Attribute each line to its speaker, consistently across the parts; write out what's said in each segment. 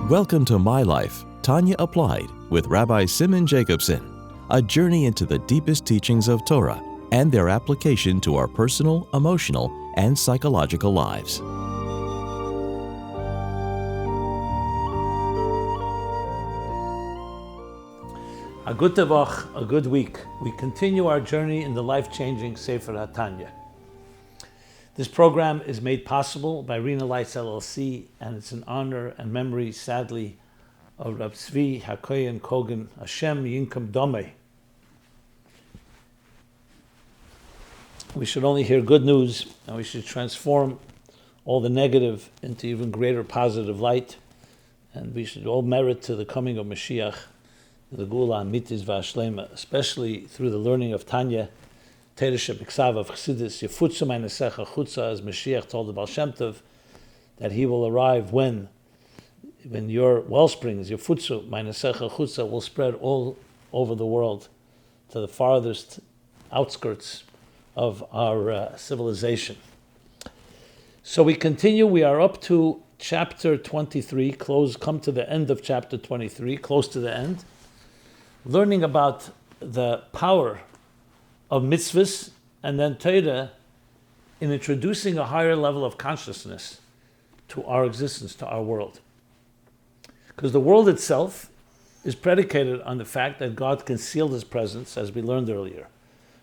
Speaker 1: Welcome to My Life, Tanya Applied, with Rabbi Simon Jacobson, a journey into the deepest teachings of Torah and their application to our personal, emotional, and psychological lives.
Speaker 2: A good tavach, a good week. We continue our journey in the life-changing Sefer HaTanya. This program is made possible by Rena Lights LLC, and it's in honor and memory, sadly, of Rab Tzvi HaKoyen Kogan Hashem Yinkum Domei. We should only hear good news, and we should transform all the negative into even greater positive light, and we should all merit to the coming of Mashiach, the Gula Amitis V'Ashlema, especially through the learning of Tanya, Torah Shebiksav of Chassidus, Yefutzu Meinesecha Chutza, as Mashiach told the Baal Shem Tov, that he will arrive when your wellsprings, Yefutzu Meinesecha Chutza, will spread all over the world to the farthest outskirts of our civilization. So we continue. We are up to chapter 23, come to the end of chapter 23, close to the end, learning about the power of mitzvahs and then Torah in introducing a higher level of consciousness to our existence, to our world. Because the world itself is predicated on the fact that God concealed his presence, as we learned earlier.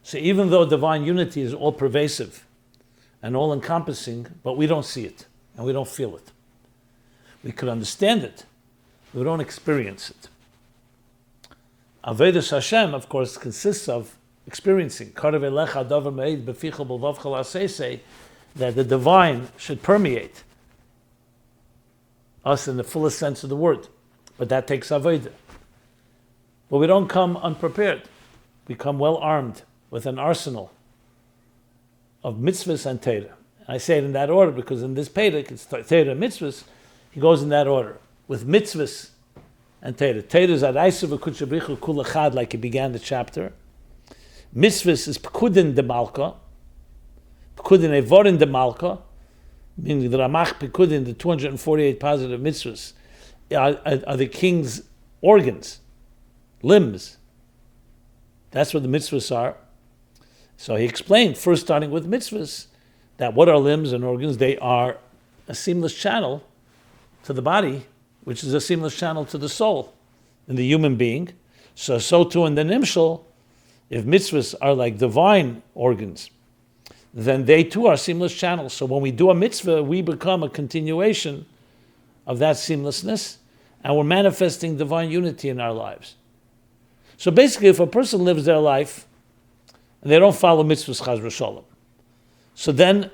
Speaker 2: So even though divine unity is all pervasive and all encompassing, but we don't see it and we don't feel it. We could understand it, but we don't experience it. Avodas Hashem, of course, consists of experiencing that the divine should permeate us in the fullest sense of the word. But that takes avodah. But we don't come unprepared. We come well armed with an arsenal of mitzvahs and Torah. I say it in that order because in this Perek, it's Torah and mitzvahs. He goes in that order, with mitzvahs and Torah. Torah is Adaisu v'Kudsha Brichu Kul Echad, like he began the chapter. Mitzvahs is Pekudin de Malka, Pekudin Evorin de Malka, meaning the Ramach Pekudin, the 248 positive mitzvahs, are the king's organs, limbs. That's what the mitzvahs are. So he explained, first starting with mitzvahs, that what are limbs and organs? They are a seamless channel to the body, which is a seamless channel to the soul in the human being. So too in the Nimshal, if mitzvahs are like divine organs, then they too are seamless channels. So when we do a mitzvah, we become a continuation of that seamlessness, and we're manifesting divine unity in our lives. So basically, if a person lives their life and they don't follow mitzvahs chaz v'sholom, so then,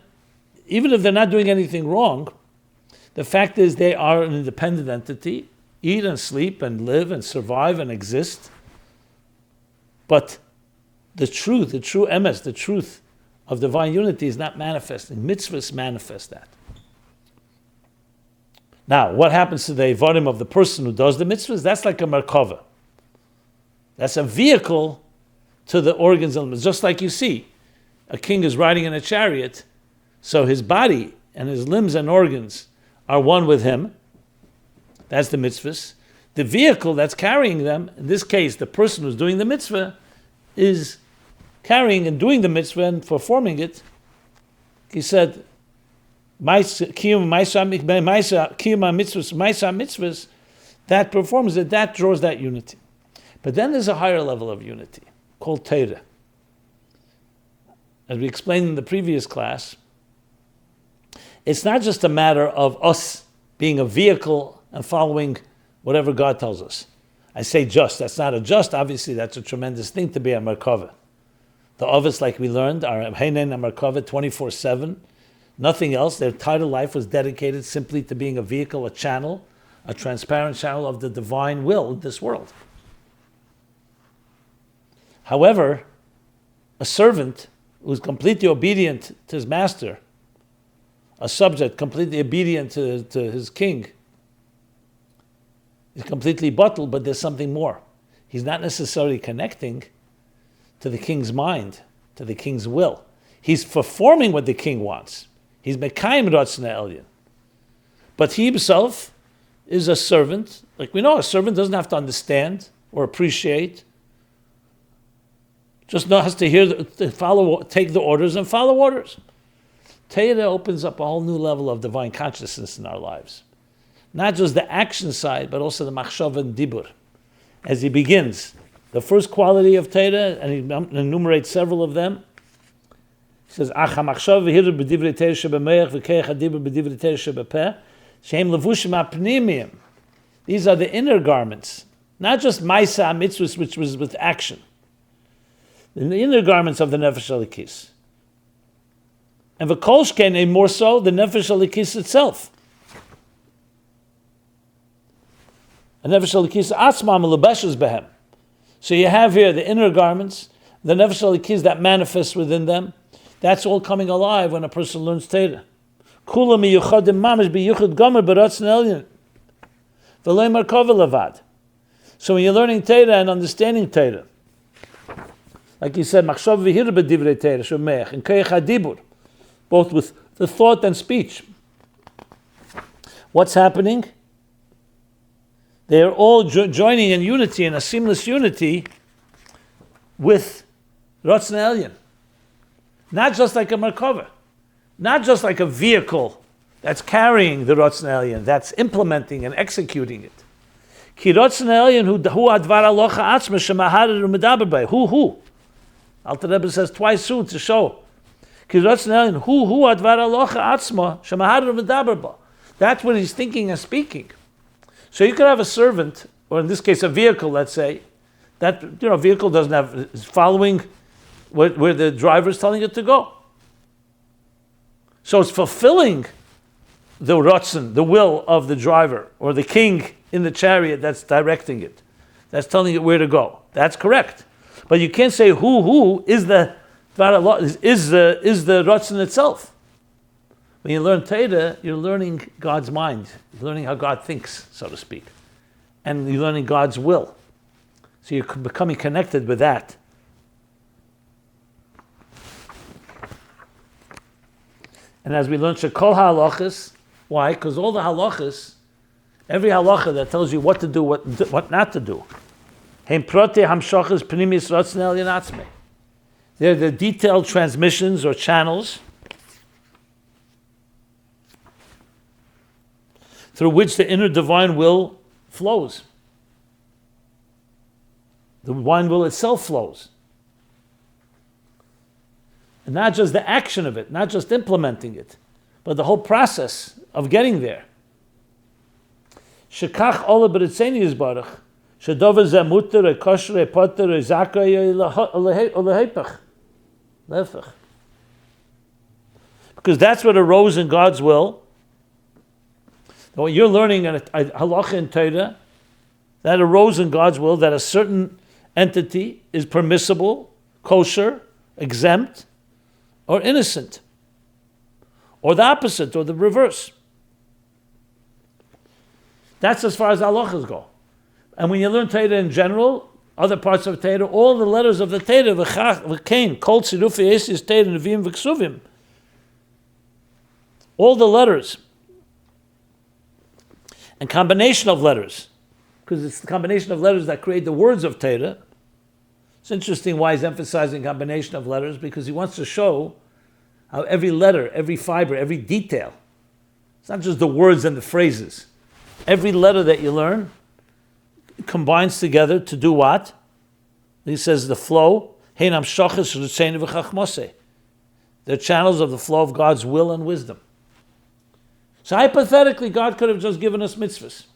Speaker 2: even if they're not doing anything wrong, the fact is they are an independent entity, eat and sleep and live and survive and exist. But the true emes, the truth of divine unity is not manifesting. Mitzvahs manifest that. Now, what happens to the evarim of the person who does the mitzvahs? That's like a merkava. That's a vehicle to the organs and limbs. Just like you see, a king is riding in a chariot, so his body and his limbs and organs are one with him. That's the mitzvahs. The vehicle that's carrying them, in this case, the person who's doing the mitzvah, is carrying and doing the mitzvah and performing it. He said, mitzvahs, that performs it, that draws that unity. But then there's a higher level of unity, called Torah. As we explained in the previous class, it's not just a matter of us being a vehicle and following whatever God tells us. I say just, that's not a just, obviously that's a tremendous thing to be a merkava. The others, like we learned, are Heinen and merkava 24/7, nothing else. Their entire life was dedicated simply to being a vehicle, a channel, a transparent channel of the divine will in this world. However, a servant who's completely obedient to his master, a subject completely obedient to his king, is completely bottled, but there's something more. He's not necessarily connecting to the king's mind, to the king's will. He's performing what the king wants. He's mekayim ratzon ha'elyon. But he himself is a servant. Like we know, a servant doesn't have to understand or appreciate. Just has to hear, take the orders and follow orders. Torah opens up a whole new level of divine consciousness in our lives. Not just the action side, but also the machshava and dibur. As he begins, the first quality of Torah, and he enumerates several of them, he says, Ach ha-machshava v'hiru b'divrei Torah shebemeach v'keich ha-dibur b'divrei Torah shebepeh, shehem levushim ha-pnimiyim. These are the inner garments, not just maisa ha-mitzvus, which was with action. The inner garments of the nefesh halikis. And v'kolshken, more so, the nefesh halikis itself. And nefesh halikis atzma melubeshes behem. So you have here the inner garments, the nefesh halikis that manifest within them. That's all coming alive when a person learns Torah. Kula miyuchadim mamish biyuchad gomer b'ratzon elyon. V'lei markova levad. So when you're learning Torah and understanding Torah, like he said, machshav v'hira b'divrei Torah shemeach and keich hadibur, both with the thought and speech. What's happening? They are all joining in unity, in a seamless unity, with Ratzon Elyon. Not just like a Merkava, not just like a vehicle that's carrying the Ratzon Elyon, that's implementing and executing it. Ki Ratzon Elyon hu advar alocha atzma shemaharer u'medaber bei. Who? Alter Rebbe says twice soon to show. Ki Ratzon Elyon hu advar alocha atzma shemaharer u'medaber bei. That's what he's thinking and speaking. So you could have a servant, or in this case a vehicle, let's say, that vehicle doesn't have, is following where the driver is telling it to go. So it's fulfilling the ratzon, the will of the driver, or the king in the chariot that's directing it, that's telling it where to go. That's correct. But you can't say who is the ratzon itself. When you learn Torah, you're learning God's mind. You're learning how God thinks, so to speak. And you're learning God's will. So you're becoming connected with that. And as we learn Shekol HaHalachas, why? Because all the halachas, every halacha that tells you what to do, what not to do, Heim Protei Hamshachas Pnimis Ratzon Elyon Atzmei. They're the detailed transmissions or channels through which the inner divine will flows. The divine will itself flows. And not just the action of it, not just implementing it, but the whole process of getting there. Shekach ola b'ritzeni yizbarach, shedover zeh muter, kosher, poter, zakay, olehepach. Lefach. Because that's what arose in God's will. What you're learning in a halacha in Torah, that arose in God's will, that a certain entity is permissible, kosher, exempt, or innocent, or the opposite, or the reverse. That's as far as halachas go. And when you learn Torah in general, other parts of Torah, all the letters of the Torah, v'kain, kol tzirufi esis Torah, neviim v'ksuvim, all the letters, and combination of letters, because it's the combination of letters that create the words of Torah. It's interesting why he's emphasizing combination of letters, because he wants to show how every letter, every fiber, every detail, it's not just the words and the phrases. Every letter that you learn combines together to do what? He says the flow, they're channels of the flow of God's will and wisdom. So hypothetically, God could have just given us mitzvahs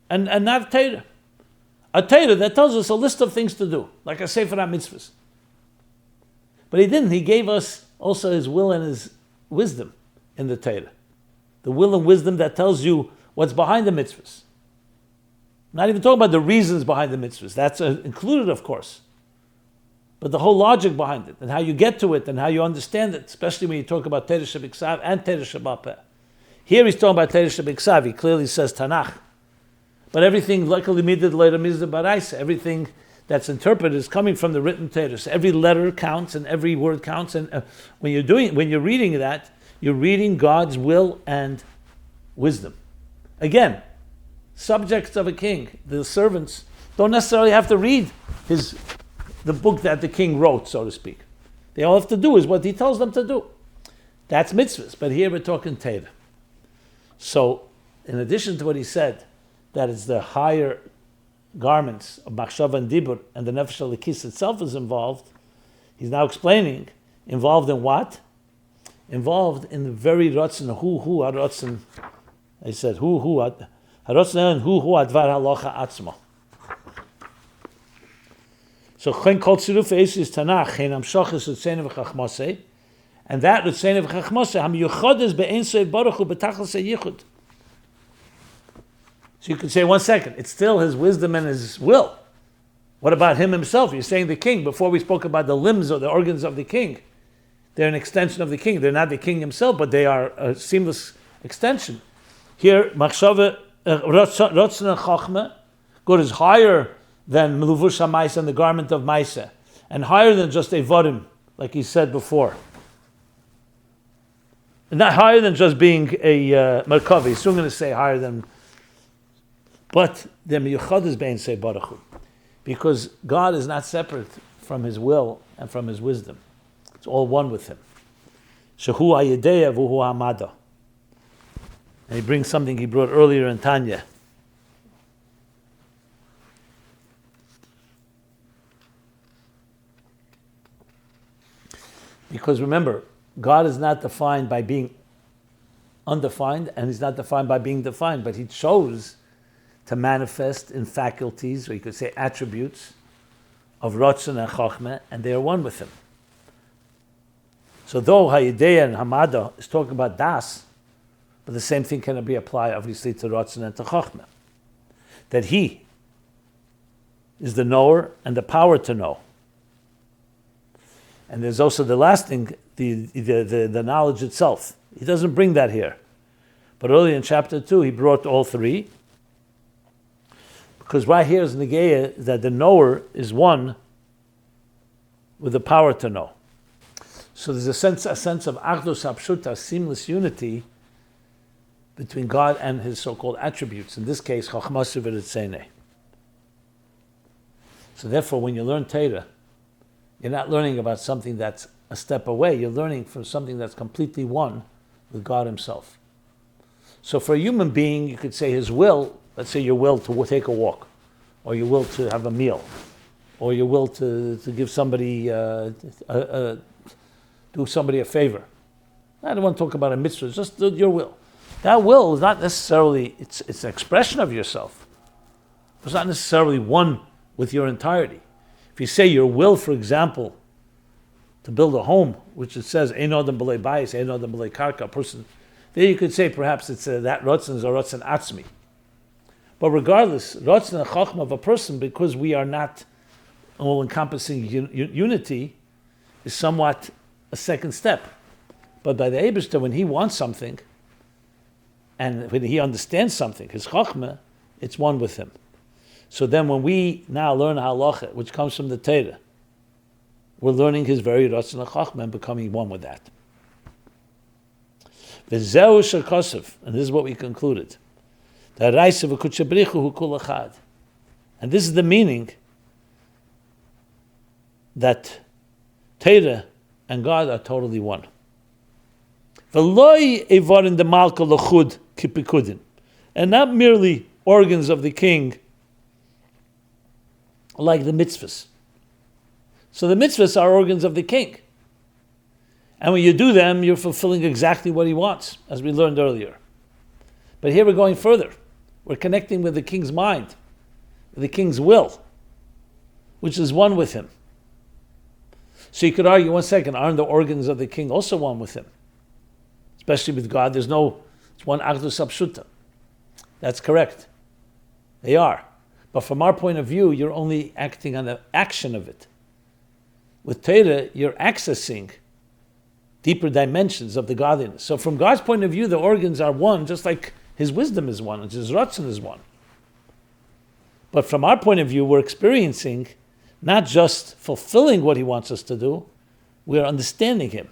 Speaker 2: and not Torah. A Torah that tells us a list of things to do, like a Sefer HaMitzvahs. But he didn't. He gave us also his will and his wisdom in the Torah. The will and wisdom that tells you what's behind the mitzvahs. Not even talking about the reasons behind the mitzvahs. That's included, of course. But the whole logic behind it, and how you get to it, and how you understand it, especially when you talk about Torah Shebiksav and Torah Shebapeh. Here he's talking about Torah Shebiksav. He clearly says Tanakh. But everything, everything that's interpreted is coming from the written Torah. So every letter counts and every word counts. And when you're reading that, you're reading God's will and wisdom. Again, subjects of a king, the servants, don't necessarily have to read the book that the king wrote, so to speak. They all have to do is what he tells them to do. That's mitzvahs, but here we're talking Torah. So, in addition to what he said, that is the higher garments of machshava and dibur, and the nefesh halikis itself is involved, he's now explaining, involved in what? Involved in the very rotzen, hu harotzen. I said, hu harotzen and hu advar halacha atzma. So, chen kol tziruf eis tanach, chen amshachas utzene v'chachmasei, and that utzene v'chachmasei, ham-yuchod is be'en so'e baruch hu b'tachlis ha'yichud. So you could say, 1 second, it's still his wisdom and his will. What about him himself? You're saying the king. Before we spoke about the limbs or the organs of the king. They're an extension of the king. They're not the king himself, but they are a seamless extension. Here, machshava, rotzen and chachma, good is higher than meluvush ha'maisa and the garment of maisa, and higher than just evarim, like he said before. Not higher than just being a merkava. He's soon going to say higher than. But the miyuchad is bein say baruch hu, because God is not separate from His will and from His wisdom. It's all one with Him. Shehu hayedeya v'hu hamada. And he brings something he brought earlier in Tanya. Because remember, God is not defined by being undefined, and He's not defined by being defined, but He chose to manifest in faculties, or you could say attributes, of Ratzon and Chachmah, and they are one with Him. So though Hayedeya and Hamada is talking about Das, but the same thing can be applied obviously to Ratzon and to Chachmah. That He is the knower and the power to know. And there's also the last thing, the knowledge itself. He doesn't bring that here. But earlier in chapter 2, he brought all three. Because right here is Negeya, that the knower is one with the power to know. So there's a sense of Achdus Hapshuta, seamless unity between God and His so-called attributes. In this case, Chachmasu v'Ritzene. So therefore, when you learn Torah, you're not learning about something that's a step away. You're learning from something that's completely one with God Himself. So for a human being, you could say his will, let's say your will to take a walk, or your will to have a meal, or your will to give somebody, do somebody a favor. I don't want to talk about a mitzvah, just your will. That will is not necessarily, it's an expression of yourself. It's not necessarily one with your entirety. If you say your will, for example, to build a home, which it says, Ein Adam b'lei bayis, Ein Adam b'lei karka, a person, there you could say perhaps it's that rotzen is a rotzen atzmi. But regardless, rotzen and chachma of a person, because we are not all-encompassing unity, is somewhat a second step. But by the Eibishter, when he wants something, and when he understands something, his chachma, it's one with him. So then when we now learn halacha, which comes from the Torah, we're learning his very rotzen and chachma and becoming one with that. V'zeu shekosef, and this is what we concluded. And this is the meaning that Torah and God are totally one. And not merely organs of the king like the mitzvahs. So the mitzvahs are organs of the king. And when you do them, you're fulfilling exactly what he wants, as we learned earlier. But here we're going further. We're connecting with the king's mind, with the king's will, which is one with him. So you could argue, 1 second, aren't the organs of the king also one with him? Especially with God, it's one Achdus Hapshuta. That's correct. They are. But from our point of view, you're only acting on the action of it. With Torah, you're accessing deeper dimensions of the godliness. So from God's point of view, the organs are one, just like his wisdom is one, and his ratzon is one. But from our point of view, we're experiencing not just fulfilling what he wants us to do, we're understanding him.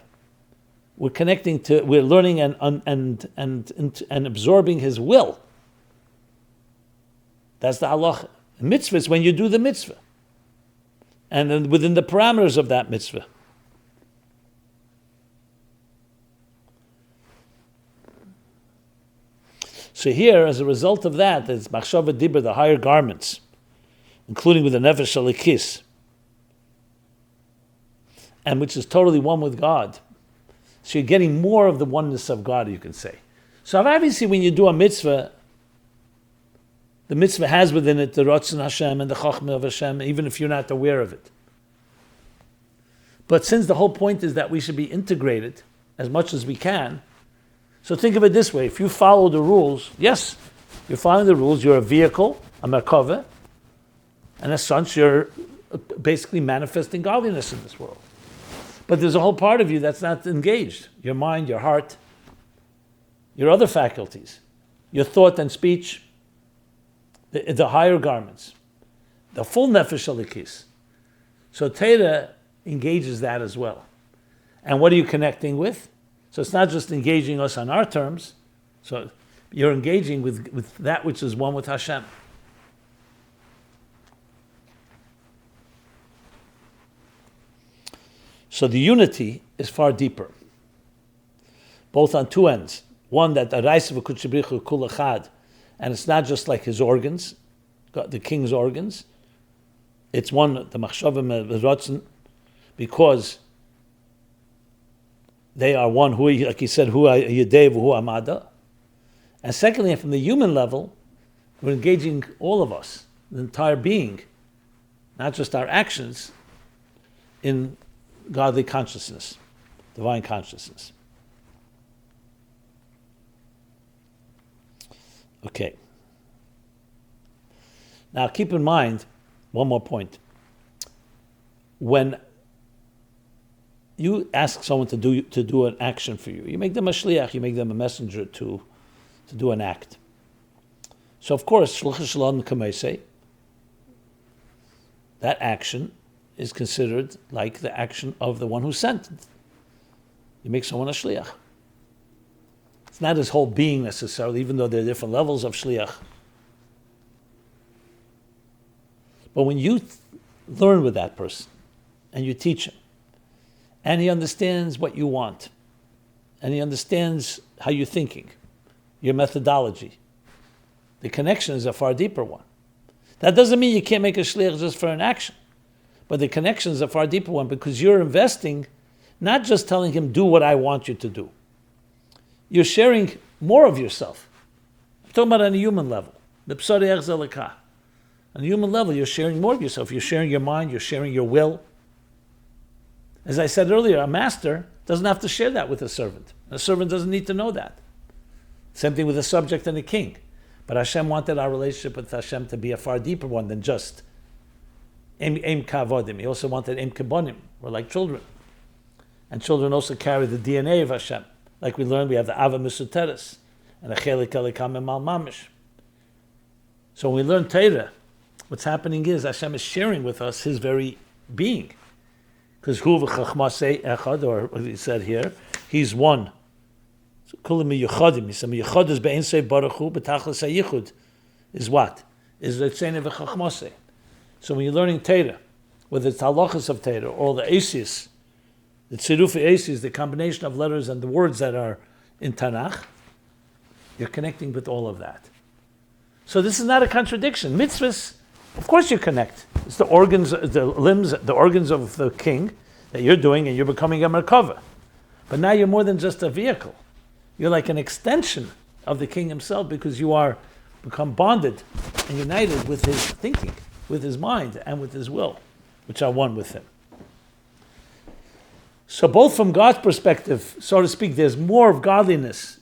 Speaker 2: We're connecting to, we're learning and absorbing his will. That's the halacha. Mitzvah is when you do the mitzvah. And then within the parameters of that mitzvah. So here, as a result of that, it's machshava dibur, the higher garments, including with the nefesh alikis, and which is totally one with God. So you're getting more of the oneness of God, you can say. So obviously when you do a mitzvah, the mitzvah has within it the Ratzon Hashem and the Chachma of Hashem, even if you're not aware of it. But since the whole point is that we should be integrated as much as we can, so think of it this way: if you follow the rules, yes, you're following the rules, you're a vehicle, a merkava, and as such you're basically manifesting godliness in this world. But there's a whole part of you that's not engaged. Your mind, your heart, your other faculties, your thought and speech, the higher garments, the full nefesh alikis. So Torah engages that as well. And what are you connecting with? So it's not just engaging us on our terms. So you're engaging with that which is one with Hashem. So the unity is far deeper, both on two ends. One, that Araisa v'kutshibrichu kul echad, and it's not just like his organs, the king's organs. It's one, the machshavim v'rotzen, because they are one, who, like he said, hu yedei v'hu amada. And secondly, from the human level, we're engaging all of us, the entire being, not just our actions, in godly consciousness, divine consciousness. Okay. Now keep in mind, one more point. When you ask someone to do an action for you, you make them a shliach, you make them a messenger to do an act. So of course, shluchas shalom k'meisei, that action is considered like the action of the one who sent it. You make someone a shliach. It's not his whole being necessarily, even though there are different levels of shliach. But when you learn with that person, and you teach him, and he understands what you want, and he understands how you're thinking, your methodology, the connection is a far deeper one. That doesn't mean you can't make a shliach just for an action. But the connection is a far deeper one, because you're investing, not just telling him, do what I want you to do. You're sharing more of yourself. I'm talking about on a human level. On a human level, you're sharing more of yourself. You're sharing your mind, you're sharing your will. As I said earlier, a master doesn't have to share that with a servant. A servant doesn't need to know that. Same thing with a subject and a king. But Hashem wanted our relationship with Hashem to be a far deeper one than just Em kavodim. He also wanted em kibonim. We're like children. And children also carry the DNA of Hashem. Like we learned, we have the Ava Mesuteres and the Chelik Elikam Emal Mamish. So when we learn Torah, what's happening is Hashem is sharing with us His very being. Because Hu v'chachmasei echad, or what he said here, He's one. Kulim miyuchadim. He said miyuchad is be'ensei baruch hu, b'tachlis hayichud is what? Is retzene v'chachmasei. So when you're learning Torah, whether it's halachas of Torah or the asis, the tziruf asis, the combination of letters and the words that are in Tanakh, you're connecting with all of that. So this is not a contradiction. Mitzvahs, of course you connect. It's the organs, the limbs, the organs of the king that you're doing, and you're becoming a merkava. But now you're more than just a vehicle. You're like an extension of the king himself, because you are become bonded and united with his thinking, with his mind, and with his will, which are one with him. So both from God's perspective, so to speak, there's more of godliness,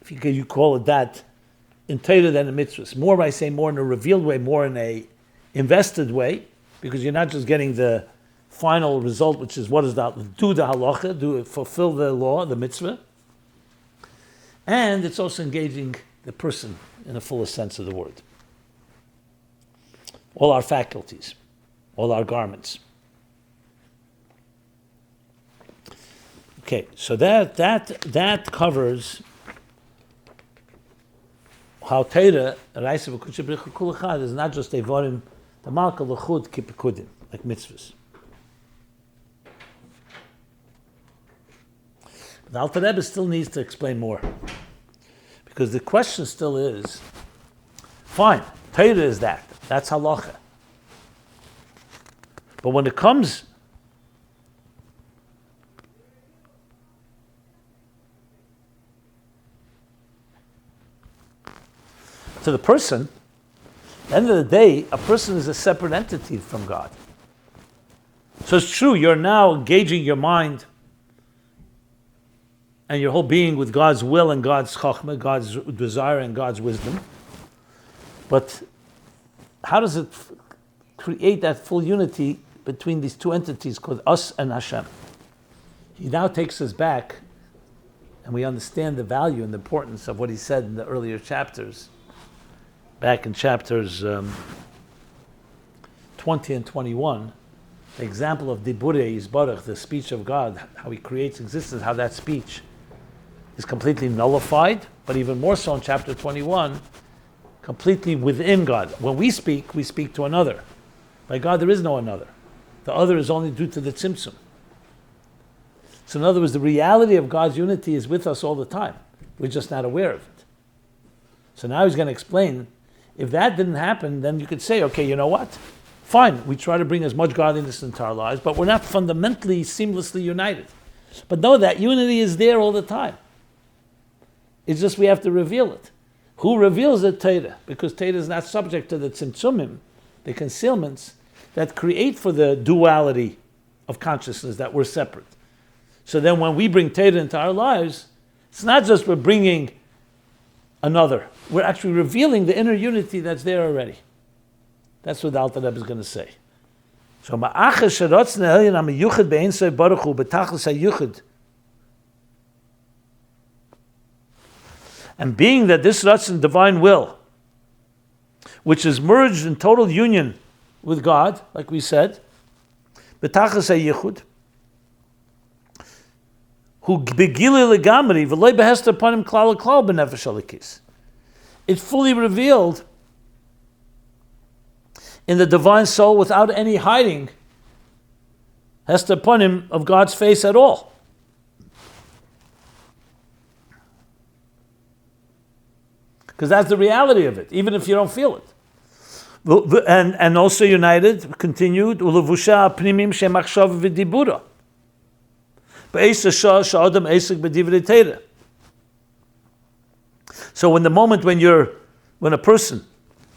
Speaker 2: if you call it that, in Torah than in mitzvahs. More, I say, more in a revealed way, more in a invested way, because you're not just getting the final result, which is what is that? Do the halacha, fulfill the law, the mitzvah. And it's also engaging the person in the fullest sense of the word. All our faculties, all our garments. Okay, so that covers how Torah, is not just Evorim, the Malka L'chud Kipikudim, like mitzvahs. The Alter Rebbe still needs to explain more. Because the question still is, fine, Torah is that. That's halacha. But when it comes to the person, at the end of the day, a person is a separate entity from God. So it's true, you're now engaging your mind and your whole being with God's will and God's chokhmah, God's desire and God's wisdom. But how does it create that full unity between these two entities called us and Hashem? He now takes us back, and we understand the value and the importance of what he said in the earlier chapters. Back in chapters 20 and 21, the example of Diburei Yisbarach, the speech of God, how he creates existence, how that speech is completely nullified, but even more so in chapter 21, completely within God. When we speak to another. By God, there is no another. The other is only due to the tzimtzum. So in other words, the reality of God's unity is with us all the time. We're just not aware of it. So now he's going to explain, if that didn't happen, then you could say, okay, you know what? Fine, we try to bring as much godliness into our lives, but we're not fundamentally, seamlessly united. But no, that unity is there all the time. It's just we have to reveal it. Who reveals it? Torah. Because Torah is not subject to the tzimtzumim, the concealments that create for the duality of consciousness that we're separate. So then when we bring Torah into our lives, it's not just we're bringing another. We're actually revealing the inner unity that's there already. That's what the Alter Rebbe is going to say. So ma'aches sherotzne elyon ha-miyuchad be'ein sof baruch hu b'tachlis ha-yuchad. And being that this Ratzon divine will, which is merged in total union with God, like we said, b'tachlis ha-yichud, who begili legamri v'loy behester panim klal klal b'nefesh alikis. It's fully revealed in the divine soul without any hiding hester panim of God's face at all. Because that's the reality of it, even if you don't feel it. And also united, continued, ulevusha pnimim shemachshav v'dibura. So when the moment when a person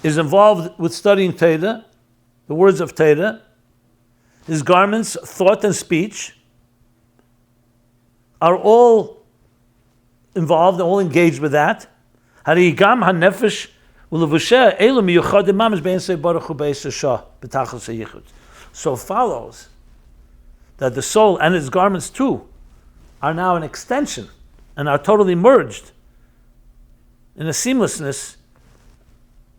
Speaker 2: is involved with studying Torah, the words of Torah, his garments, thought and speech are all involved, all engaged with that. So it follows that the soul and its garments too are now an extension and are totally merged in a seamlessness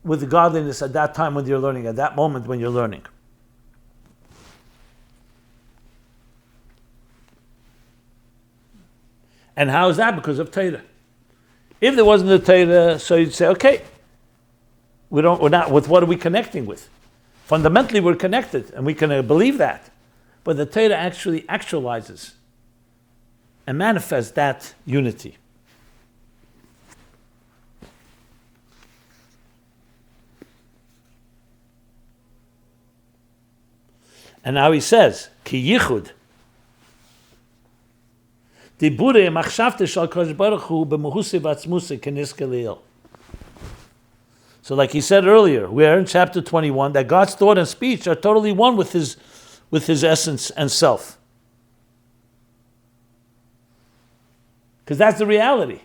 Speaker 2: with the godliness at that time when you're learning, at that moment when you're learning. And how is that? Because of Torah. If there wasn't a Torah, so you'd say, okay, we're not, with what are we connecting with? Fundamentally, we're connected, and we can believe that. But the Torah actually actualizes and manifests that unity. And now he says, Ki yichud, dibure machshavte shal Kadosh Baruch Hu b'muhusi v'atzmusi k'niske leil. So like he said earlier, we're in chapter 21, that God's thought and speech are totally one with his essence and self. Because that's the reality,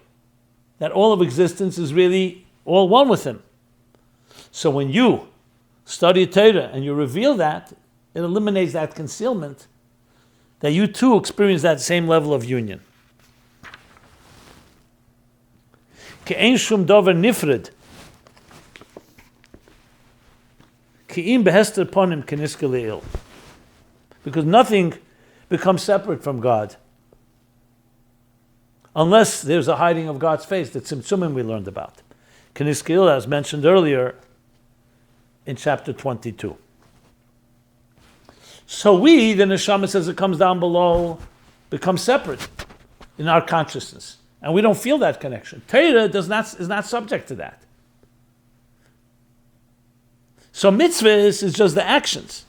Speaker 2: that all of existence is really all one with him. So when you study Torah and you reveal that, it eliminates that concealment, that you too experience that same level of union. Ke'ein shum dover nifred, ki'im behester ponim keniske le'il. Because nothing becomes separate from God unless there's a hiding of God's face, the tzimtzumim we learned about. Kniskil, as mentioned earlier, in chapter 22. So we, the neshama, as it comes down below, become separate in our consciousness. And we don't feel that connection. Torah is not subject to that. So mitzvahs is just the actions.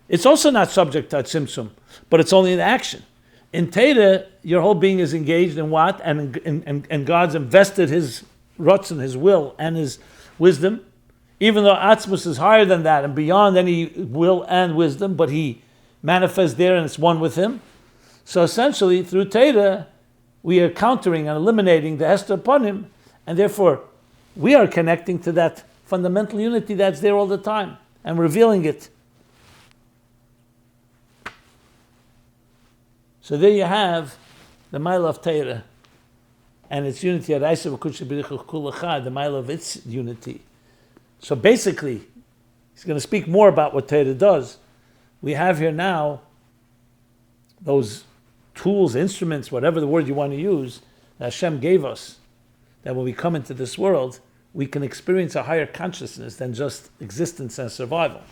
Speaker 2: It's also not subject to tzimtzum, but it's only the action. In Torah, your whole being is engaged in what? And God's invested his rutzon, his will, and his wisdom, even though Atzmus is higher than that and beyond any will and wisdom, but he manifests there and it's one with him. So essentially, through Torah, we are countering and eliminating the Hester upon him, and therefore we are connecting to that fundamental unity that's there all the time and revealing it. So there you have the mile of Torah and its unity, the mile of its unity. So basically, he's going to speak more about what Torah does. We have here now those tools, instruments, whatever the word you want to use, that Hashem gave us, that when we come into this world, we can experience a higher consciousness than just existence and survival,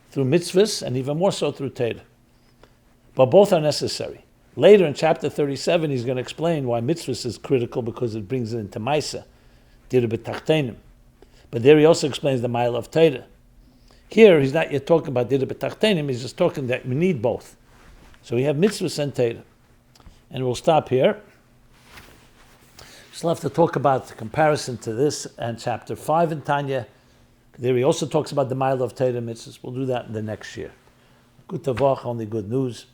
Speaker 2: through mitzvahs and even more so through Torah. But both are necessary. Later in chapter 37, he's going to explain why mitzvahs is critical, because it brings it into Maisa, dir b'tachtenim. But there he also explains the mile of Torah. Here, he's not yet talking about dir b'tachtenim, he's just talking that we need both. So we have mitzvahs and Torah. And we'll stop here. Still have to talk about the comparison to this and chapter 5 in Tanya. There he also talks about the mile of Torah mitzvahs. We'll do that in the next year. Good tavach, only good news.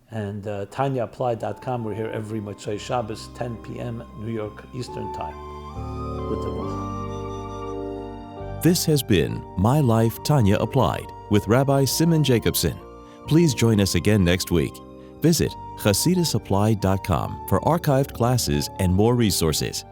Speaker 2: And TanyaApplied.com. We're here every Motzei Shabbos, 10 p.m. New York Eastern Time. Good tavach.
Speaker 1: This has been My Life, Tanya Applied with Rabbi Simon Jacobson. Please join us again next week. Visit ChasidusApplied.com for archived classes and more resources.